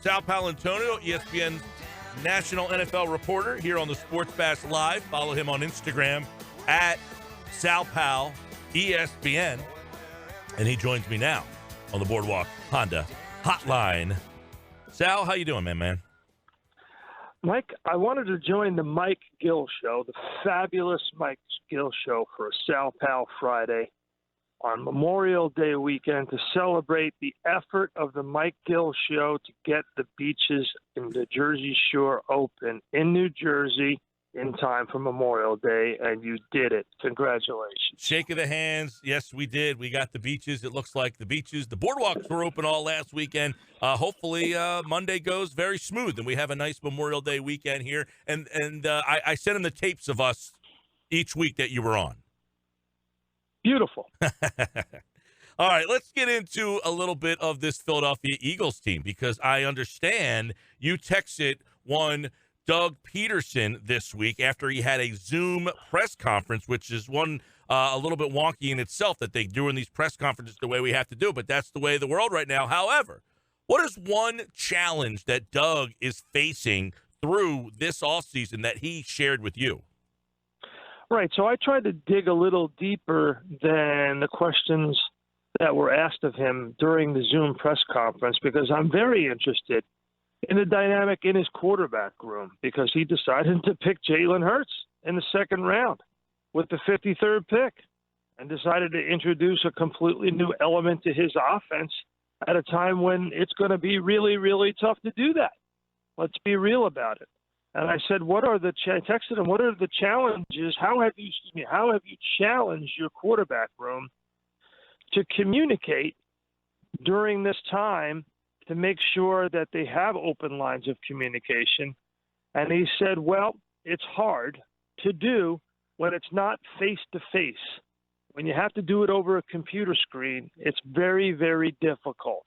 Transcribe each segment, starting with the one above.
Sal Paolantonio, ESPN national NFL reporter here on the Sports Bash Live. Follow him on Instagram at Sal Pal ESPN. And he joins me now on the Boardwalk Honda Hotline. Sal, how you doing, man? Mike, I wanted to join the Mike Gill Show, the fabulous Mike Gill Show, for a Sal Pal Friday on Memorial Day weekend to celebrate the effort of the Mike Gill Show to get the beaches in the Jersey Shore open in New Jersey in time for Memorial Day, and you did it. Congratulations. Shake of the hands. Yes, we did. We got the beaches. It looks like the beaches. The boardwalks were open all last weekend. Hopefully Monday goes very smooth, and we have a nice Memorial Day weekend here. And I sent him the tapes of us each week that you were on. Beautiful. All right, let's get into a little bit of this Philadelphia Eagles team, because I understand you texted one Doug Pederson this week after he had a Zoom press conference, which is one a little bit wonky in itself that they do in these press conferences the way we have to do, but that's the way of the world right now. However, what is one challenge that Doug is facing through this offseason that he shared with you? Right, so I tried to dig a little deeper than the questions that were asked of him during the Zoom press conference, because I'm very interested in the dynamic in his quarterback room, because he decided to pick Jalen Hurts in the second round with the 53rd pick and decided to introduce a completely new element to his offense at a time when it's going to be really, really tough to do that. Let's be real about it. And I said, I texted him, what are the challenges? How have you challenged your quarterback room to communicate during this time to make sure that they have open lines of communication? And he said, well, it's hard to do when it's not face-to-face. When you have to do it over a computer screen, it's very, very difficult.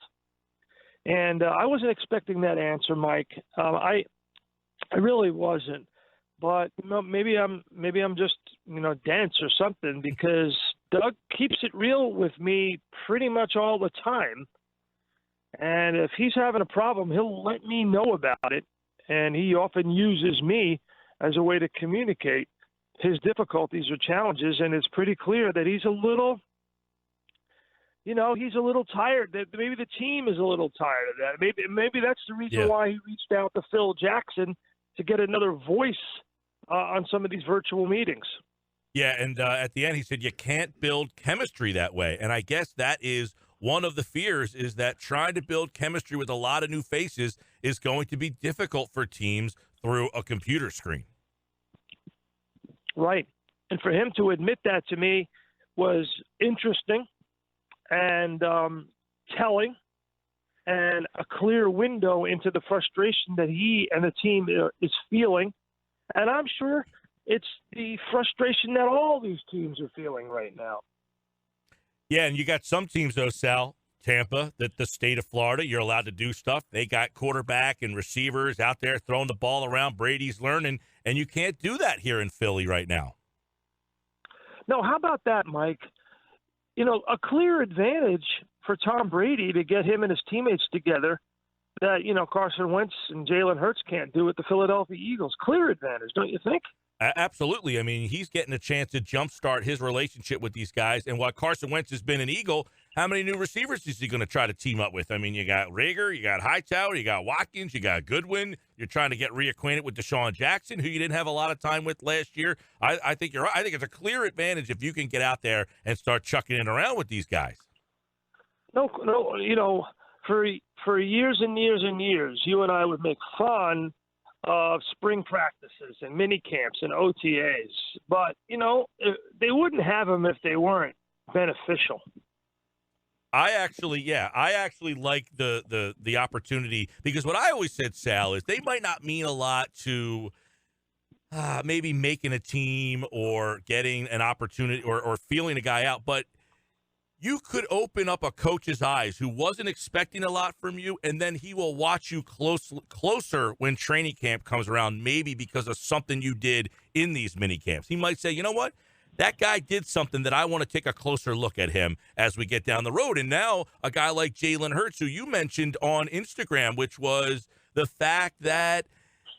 And I wasn't expecting that answer, Mike. I really wasn't. But maybe I'm just dense or something, because Doug keeps it real with me pretty much all the time. And if he's having a problem, he'll let me know about it. And he often uses me as a way to communicate his difficulties or challenges. And it's pretty clear that he's a little tired. That maybe the team is a little tired of that. Maybe that's the reason why he reached out to Phil Jackson to get another voice on some of these virtual meetings. Yeah, and at the end he said you can't build chemistry that way. And I guess that is one of the fears, is that trying to build chemistry with a lot of new faces is going to be difficult for teams through a computer screen. Right. And for him to admit that to me was interesting and telling, and a clear window into the frustration that he and the team is feeling. And I'm sure it's the frustration that all these teams are feeling right now. Yeah, and you got some teams, though, Sal, Tampa, that the state of Florida, you're allowed to do stuff. They got quarterback and receivers out there throwing the ball around. Brady's learning, and you can't do that here in Philly right now. No, how about that, Mike? A clear advantage for Tom Brady to get him and his teammates together that, Carson Wentz and Jalen Hurts can't do with the Philadelphia Eagles. Clear advantage, don't you think? Absolutely. I mean, he's getting a chance to jumpstart his relationship with these guys. And while Carson Wentz has been an Eagle, how many new receivers is he going to try to team up with? I mean, you got Rager, you got Hightower, you got Watkins, you got Goodwin. You're trying to get reacquainted with Deshaun Jackson, who you didn't have a lot of time with last year. I think you're right. I think it's a clear advantage if you can get out there and start chucking it around with these guys. No, for years and years and years, you and I would make fun of spring practices and mini camps and OTAs. But, they wouldn't have them if they weren't beneficial. I actually like the opportunity, because what I always said, Sal, is they might not mean a lot to maybe making a team or getting an opportunity or feeling a guy out, but you could open up a coach's eyes who wasn't expecting a lot from you, and then he will watch you closer when training camp comes around, maybe because of something you did in these mini camps. He might say, you know what? that guy did something that I want to take a closer look at him as we get down the road. And now a guy like Jalen Hurts, who you mentioned on Instagram, which was the fact that,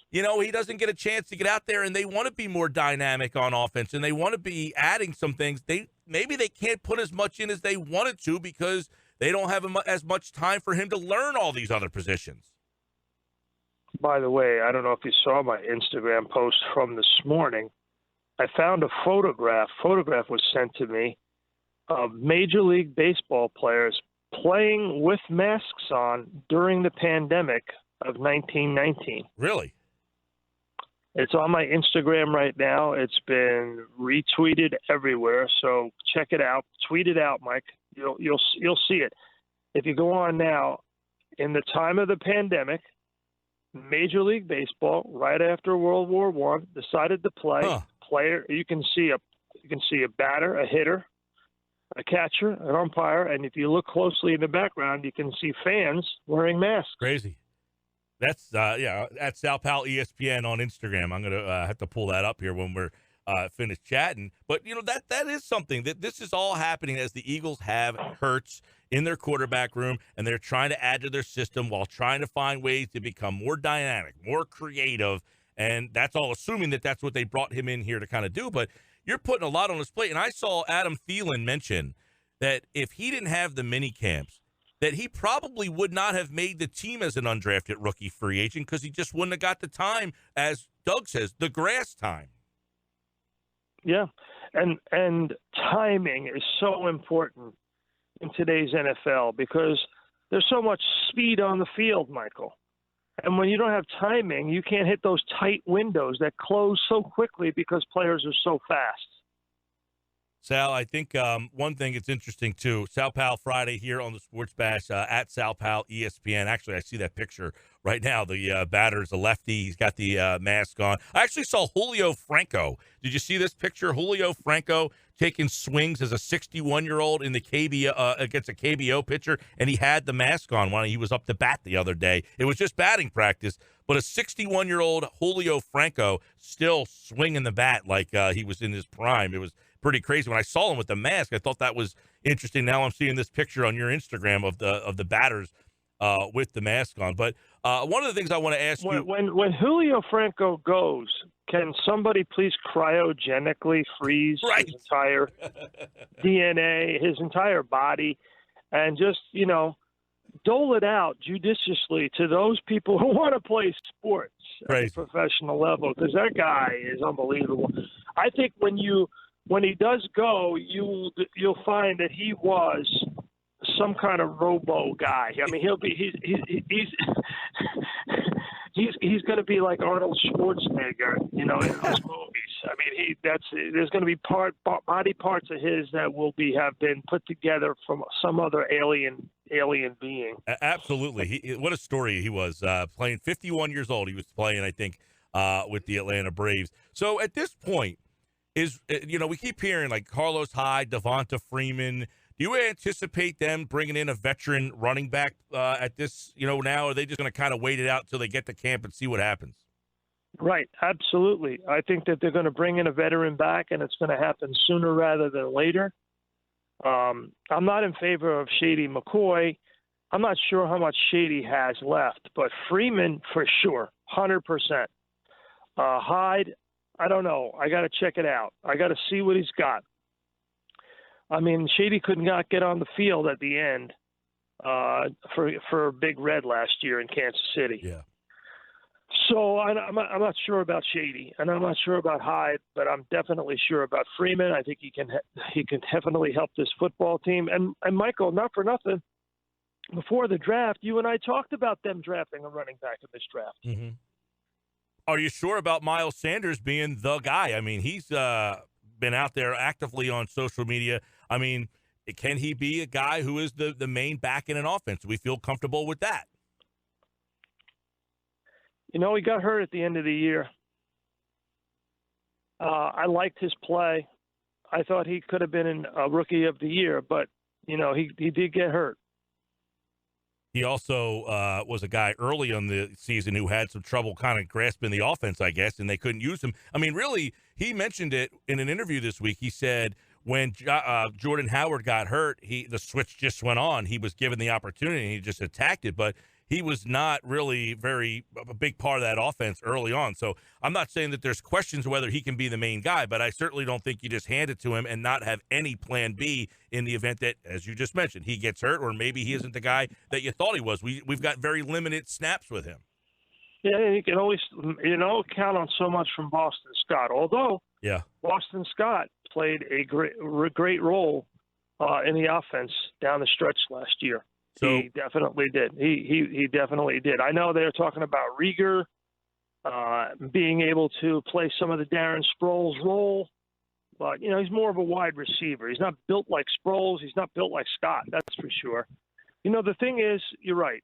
he doesn't get a chance to get out there, and they want to be more dynamic on offense, and they want to be adding some things. Maybe they can't put as much in as they wanted to because they don't have as much time for him to learn all these other positions. By the way, I don't know if you saw my Instagram post from this morning. I found a photograph. Photograph was sent to me of Major League Baseball players playing with masks on during the pandemic of 1919. Really? It's on my Instagram right now. It's been retweeted everywhere, so check it out. Tweet it out, Mike. You'll see it. If you go on now, in the time of the pandemic, Major League Baseball, right after World War I, decided to play. Player, you can see a batter, a hitter, a catcher, an umpire, and if you look closely in the background, you can see fans wearing masks. Crazy. That's at Sal Pal ESPN on Instagram. I'm gonna have to pull that up here when we're finished chatting. But that is something that this is all happening as the Eagles have Hurts in their quarterback room, and they're trying to add to their system while trying to find ways to become more dynamic, more creative. And that's all assuming that that's what they brought him in here to kind of do. But you're putting a lot on his plate. And I saw Adam Thielen mention that if he didn't have the mini camps, that he probably would not have made the team as an undrafted rookie free agent because he just wouldn't have got the time, as Doug says, the grass time. Yeah, and timing is so important in today's NFL because there's so much speed on the field, Michael. And when you don't have timing, you can't hit those tight windows that close so quickly because players are so fast. Sal, I think one thing that's interesting, too, Sal Pal Friday here on the Sports Bash at Sal Pal ESPN. Actually, I see that picture right now. The batter's a lefty. He's got the mask on. I actually saw Julio Franco. Did you see this picture? Julio Franco taking swings as a 61-year-old in the KBO against a KBO pitcher, and he had the mask on when he was up to bat the other day. It was just batting practice, but a 61-year-old Julio Franco still swinging the bat like he was in his prime. It was pretty crazy. When I saw him with the mask, I thought that was interesting. Now I'm seeing this picture on your Instagram of the batters with the mask on. But one of the things I want to ask you. When Julio Franco goes, can somebody please cryogenically freeze his entire DNA, his entire body, and just, dole it out judiciously to those people who want to play sports at a professional level, because that guy is unbelievable. I think when he does go, you'll find that he was some kind of robo guy. I mean, he's going to be like Arnold Schwarzenegger, in those movies. I mean, there's going to be body parts of his that have been put together from some other alien being. Absolutely. What a story he was playing. 51 years old. He was playing, I think, with the Atlanta Braves. So at this point, we keep hearing like Carlos Hyde, Devonta Freeman. Do you anticipate them bringing in a veteran running back at this, now? Or are they just going to kind of wait it out until they get to camp and see what happens? Right. Absolutely. I think that they're going to bring in a veteran back, and it's going to happen sooner rather than later. I'm not in favor of Shady McCoy. I'm not sure how much Shady has left, but Freeman for sure, 100%. Hyde, I don't know. I got to check it out. I got to see what he's got. I mean, Shady could not get on the field at the end for Big Red last year in Kansas City. Yeah. So I'm not sure about Shady, and I'm not sure about Hyde, but I'm definitely sure about Freeman. I think he can definitely help this football team. And Michael, not for nothing, before the draft, you and I talked about them drafting a running back in this draft. Mm-hmm. Are you sure about Miles Sanders being the guy? I mean, he's been out there actively on social media. I mean, can he be a guy who is the main back in an offense? Do we feel comfortable with that? He got hurt at the end of the year. I liked his play. I thought he could have been a rookie of the year, but, he did get hurt. He also was a guy early on the season who had some trouble kind of grasping the offense, I guess, and they couldn't use him. I mean, really, he mentioned it in an interview this week. He said when Jordan Howard got hurt, the switch just went on. He was given the opportunity, and he just attacked it, but he was not really a big part of that offense early on. So I'm not saying that there's questions whether he can be the main guy, but I certainly don't think you just hand it to him and not have any plan B in the event that, as you just mentioned, he gets hurt or maybe he isn't the guy that you thought he was. We've got very limited snaps with him. Yeah, you can always, count on so much from Boston Scott. Although, Boston Scott played a great role in the offense down the stretch last year. So, he definitely did. He definitely did. I know they're talking about Rieger being able to play some of the Darren Sproles role, but he's more of a wide receiver. He's not built like Sproles. He's not built like Scott. That's for sure. The thing is, you're right.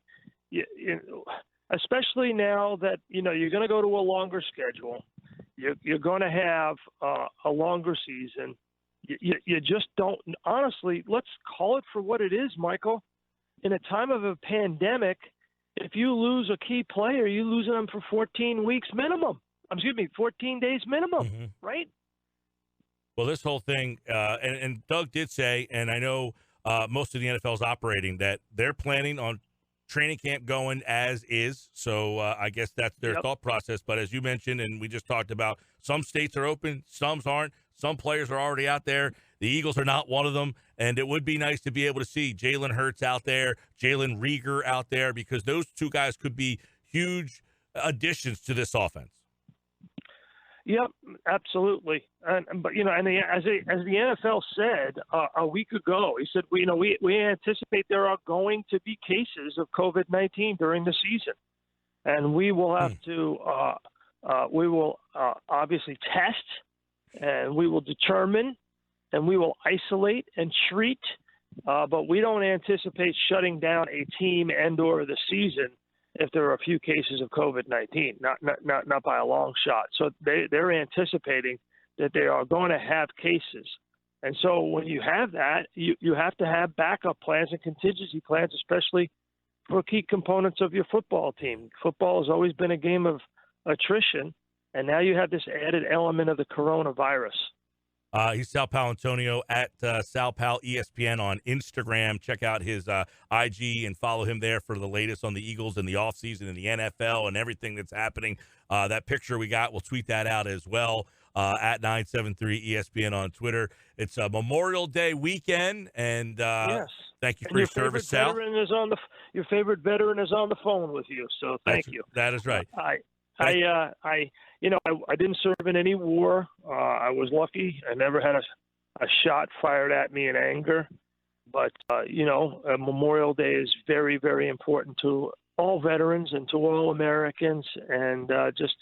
Especially now that you're going to go to a longer schedule, you're going to have a longer season. You just don't. Honestly, let's call it for what it is, Michael. In a time of a pandemic, if you lose a key player, you're losing them for 14 weeks minimum. 14 days minimum, right? Well, this whole thing, and Doug did say, and I know most of the NFL is operating, that they're planning on training camp going as is. So I guess that's their thought process. But as you mentioned, and we just talked about, some states are open, some aren't. Some players are already out there. The Eagles are not one of them. And it would be nice to be able to see Jalen Hurts out there, Jalen Rieger out there, because those two guys could be huge additions to this offense. Yep, absolutely. As the NFL said a week ago, he said, we anticipate there are going to be cases of COVID-19 during the season, and we will have to obviously test, and we will determine, and we will isolate and treat, but we don't anticipate shutting down a team and/or the season if there are a few cases of COVID-19, not by a long shot. So they're anticipating that they are going to have cases. And so when you have that, you have to have backup plans and contingency plans, especially for key components of your football team. Football has always been a game of attrition, and now you have this added element of the coronavirus. He's Sal Paolantonio at Sal Pal ESPN on Instagram. Check out his IG and follow him there for the latest on the Eagles and the offseason and the NFL and everything that's happening. That picture we got, we'll tweet that out as well at 973 ESPN on Twitter. It's a Memorial Day weekend, and thank you for your service, Sal. Your favorite veteran is on the phone with you, so thank you. That is right. I didn't serve in any war. I was lucky. I never had a shot fired at me in anger. But, Memorial Day is very, very important to all veterans and to all Americans. And just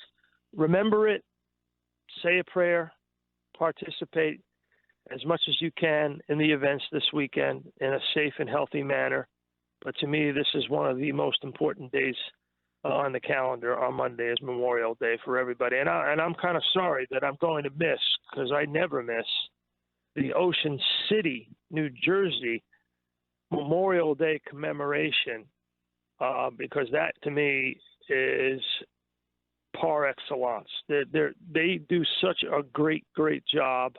remember it, say a prayer, participate as much as you can in the events this weekend in a safe and healthy manner. But to me, this is one of the most important days on the calendar on Monday is Memorial Day for everybody. And I'm kind of sorry that I'm going to miss, because I never miss, the Ocean City, New Jersey Memorial Day commemoration, because that to me is par excellence. They do such a great job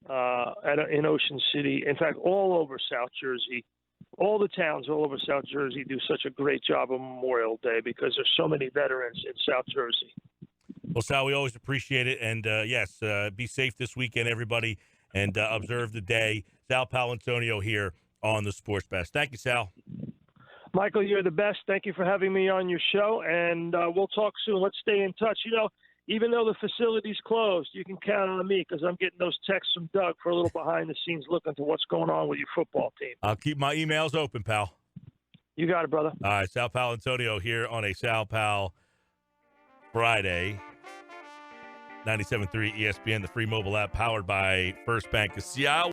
in Ocean City. In fact, all over South Jersey. All the towns all over South Jersey do such a great job on Memorial Day because there's so many veterans in South Jersey. Well, Sal, we always appreciate it. And, yes, be safe this weekend, everybody, and observe the day. Sal Paolantonio here on the Sports Best. Thank you, Sal. Michael, you're the best. Thank you for having me on your show, and we'll talk soon. Let's stay in touch. Even though the facility's closed, you can count on me because I'm getting those texts from Doug for a little behind-the-scenes look into what's going on with your football team. I'll keep my emails open, pal. You got it, brother. All right, Sal Paolantonio here on a Sal Pal Friday. 97.3 ESPN, the free mobile app powered by First Bank of Seattle.